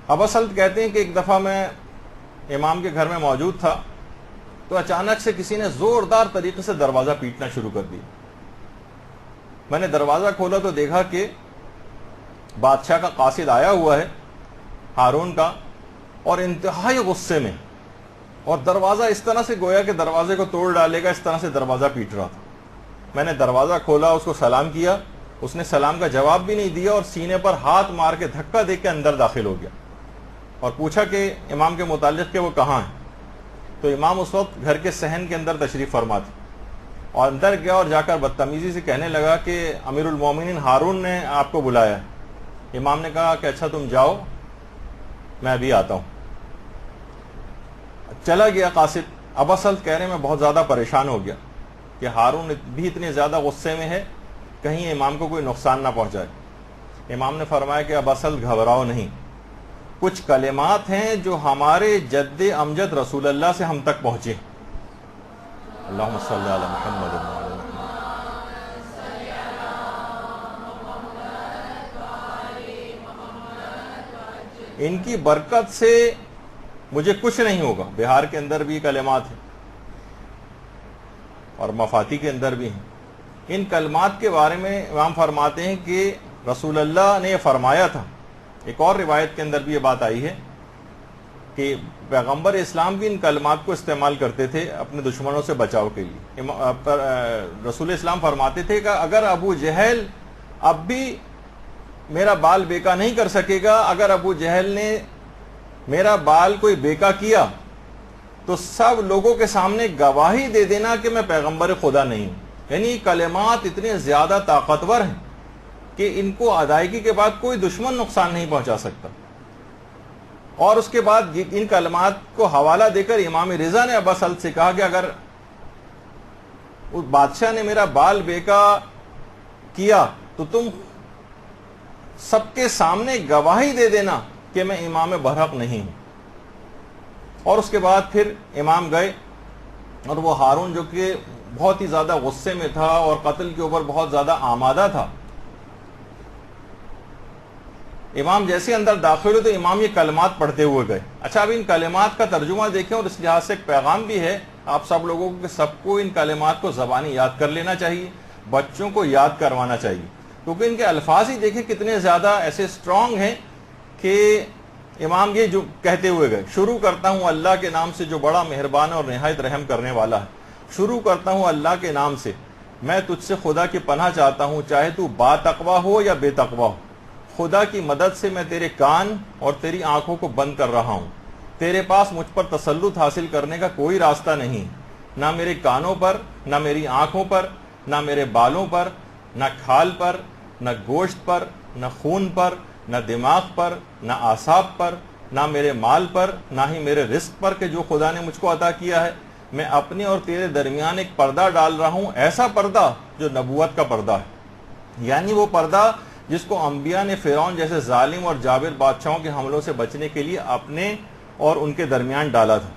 ابا سلط کہتے ہیں کہ ایک دفعہ میں امام کے گھر میں موجود تھا تو اچانک سے کسی نے زوردار طریقے سے دروازہ پیٹنا شروع کر دیا. میں نے دروازہ کھولا تو دیکھا کہ بادشاہ کا قاصد آیا ہوا ہے ہارون کا، اور انتہائی غصے میں، اور دروازہ اس طرح سے گویا کہ دروازے کو توڑ ڈالے گا، اس طرح سے دروازہ پیٹ رہا تھا. میں نے دروازہ کھولا، اس کو سلام کیا، اس نے سلام کا جواب بھی نہیں دیا اور سینے پر ہاتھ مار کے دھکا دے کے اندر داخل ہو گیا اور پوچھا کہ امام کے متعلق کہ وہ کہاں ہیں. تو امام اس وقت گھر کے صحن کے اندر تشریف فرما تھے اور اندر گیا اور جا کر بدتمیزی سے کہنے لگا کہ امیر المومنین ہارون نے آپ کو بلایا ہے. امام نے کہا کہ اچھا تم جاؤ، میں ابھی آتا ہوں. چلا گیا قاصد. ابا سلط کہہ رہے ہیں میں بہت زیادہ پریشان ہو گیا کہ ہارون بھی اتنے زیادہ غصے میں ہے، کہیں امام کو کوئی نقصان نہ پہنچائے. امام نے فرمایا کہ ابا سلط گھبراؤ نہیں، کچھ کلمات ہیں جو ہمارے جد امجد رسول اللہ سے ہم تک پہنچے. اللہم صلی علی محمد و علی محمد. ان کی برکت سے مجھے کچھ نہیں ہوگا. بہار کے اندر بھی کلمات ہیں اور مفاتی کے اندر بھی ہیں. ان کلمات کے بارے میں امام فرماتے ہیں کہ رسول اللہ نے یہ فرمایا تھا. ایک اور روایت کے اندر بھی یہ بات آئی ہے کہ پیغمبر اسلام بھی ان کلمات کو استعمال کرتے تھے اپنے دشمنوں سے بچاؤ کے لیے. رسول اسلام فرماتے تھے کہ اگر ابو جہل اب بھی میرا بال بیکا نہیں کر سکے گا، اگر ابو جہل نے میرا بال کوئی بیکا کیا تو سب لوگوں کے سامنے گواہی دے دینا کہ میں پیغمبر خدا نہیں ہوں. یعنی کلمات اتنے زیادہ طاقتور ہیں کہ ان کو ادائیگی کے بعد کوئی دشمن نقصان نہیں پہنچا سکتا. اور اس کے بعد ان کلمات کو حوالہ دے کر امام رضا نے ابا سلط سے کہا کہ اگر اس بادشاہ نے میرا بال بیکا کیا تو تم سب کے سامنے گواہی دے دینا کہ میں امام برحق نہیں ہوں. اور اس کے بعد پھر امام گئے اور وہ ہارون جو کہ بہت ہی زیادہ غصے میں تھا اور قتل کے اوپر بہت زیادہ آمادہ تھا، امام جیسے اندر داخل ہوئے تو امام یہ کلمات پڑھتے ہوئے گئے. اچھا اب ان کلمات کا ترجمہ دیکھیں اور اس لحاظ سے ایک پیغام بھی ہے آپ سب لوگوں کو کہ سب کو ان کلمات کو زبانی یاد کر لینا چاہیے، بچوں کو یاد کروانا چاہیے، کیونکہ ان کے الفاظ ہی دیکھیں کتنے زیادہ ایسے اسٹرانگ ہیں کہ امام یہ جو کہتے ہوئے گئے، شروع کرتا ہوں اللہ کے نام سے جو بڑا مہربان اور نہایت رحم کرنے والا ہے. شروع کرتا ہوں اللہ کے نام سے، میں تجھ سے خدا کی پناہ چاہتا ہوں، چاہے تو با تقویٰ ہو یا بے تقویٰ ہو. خدا کی مدد سے میں تیرے کان اور تیری آنکھوں کو بند کر رہا ہوں. تیرے پاس مجھ پر تسلط حاصل کرنے کا کوئی راستہ نہیں، نہ میرے کانوں پر، نہ میری آنکھوں پر، نہ میرے بالوں پر، نہ کھال پر، نہ گوشت پر، نہ خون پر، نہ دماغ پر، نہ اعصاب پر، نہ میرے مال پر، نہ ہی میرے رزق پر کہ جو خدا نے مجھ کو عطا کیا ہے. میں اپنے اور تیرے درمیان ایک پردہ ڈال رہا ہوں، ایسا پردہ جو نبوت کا پردہ ہے، یعنی وہ پردہ جس کو انبیاء نے فرعون جیسے ظالم اور جابر بادشاہوں کے حملوں سے بچنے کے لیے اپنے اور ان کے درمیان ڈالا تھا.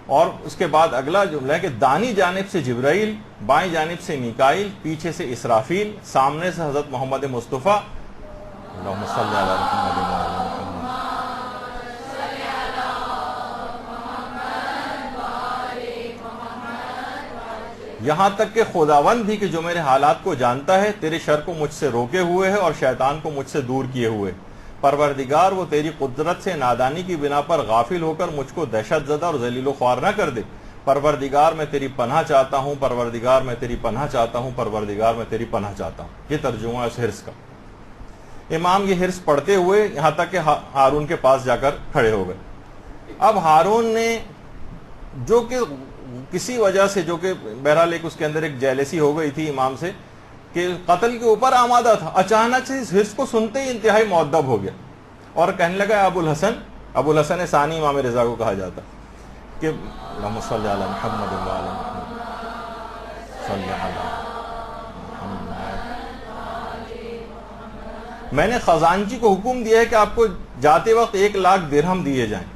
اور اس کے بعد اگلا جملہ ہے کہ دانی جانب سے جبرائیل، بائیں جانب سے میکائیل، پیچھے سے اسرافیل، سامنے سے حضرت محمد مصطفیٰ. اللہم صلی علی محمد و علی محمد. یہاں تک کہ خداوند بھی کہ جو میرے حالات کو جانتا ہے تیرے شر کو مجھ سے روکے ہوئے ہے اور شیطان کو مجھ سے دور کیے ہوئے. پروردگار وہ تیری قدرت سے نادانی کی بنا پر غافل ہو کر مجھ کو دہشت زدہ اور ذلیل و خوار نہ کر دے. پروردگار میں تیری پناہ چاہتا ہوں، پروردگار میں تیری پناہ چاہتا ہوں، پروردگار میں تیری پناہ چاہتا ہوں. یہ ترجمہ ہے اس حرص کا. امام یہ حرص پڑھتے ہوئے یہاں تک کہ ہارون کے پاس جا کر کھڑے ہو گئے. اب ہارون نے جو کہ کسی وجہ سے، جو کہ بہرحال ایک اس کے اندر ایک جیلسی ہو گئی تھی امام سے کہ قتل کے اوپر آمادہ تھا، اچانک سے اس حرص کو سنتے ہی انتہائی مؤدب ہو گیا اور کہنے لگا ابو الحسن ثانی امام رضا کو کہا جاتا کہ اللہم صلی علی محمد و علی محمد صلی علی محمد. میں نے خزانچی کو حکم دیا ہے کہ آپ کو جاتے وقت 1,00,000 درہم دیے جائیں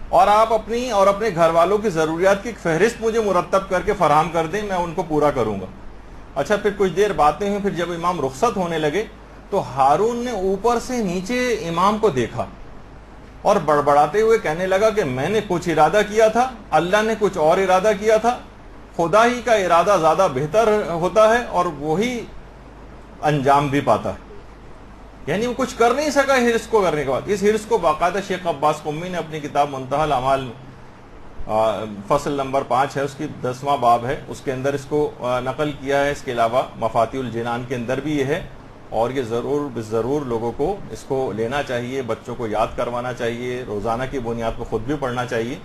اور آپ اپنی اور اپنے گھر والوں کی ضروریات کی ایک فہرست مجھے مرتب کر کے فراہم کر دیں، میں ان کو پورا کروں گا. اچھا پھر کچھ دیر باتیں ہوئیں، پھر جب امام رخصت ہونے لگے تو ہارون نے اوپر سے نیچے امام کو دیکھا اور بڑبڑاتے ہوئے کہنے لگا کہ میں نے کچھ ارادہ کیا تھا، اللہ نے کچھ اور ارادہ کیا تھا، خدا ہی کا ارادہ زیادہ بہتر ہوتا ہے اور وہی انجام بھی پاتا ہے. یعنی وہ کچھ کر نہیں سکا حرص کو کرنے کے بعد. اس حرص کو باقاعدہ شیخ عباس قمی نے اپنی کتاب منتہی الاعمال فصل نمبر 5 ہے، اس کی 10واں باب ہے، اس کے اندر اس کو نقل کیا ہے. اس کے علاوہ مفاتیح الجنان کے اندر بھی یہ ہے، اور یہ ضرور لوگوں کو اس کو لینا چاہیے، بچوں کو یاد کروانا چاہیے، روزانہ کی بنیاد پر خود بھی پڑھنا چاہیے.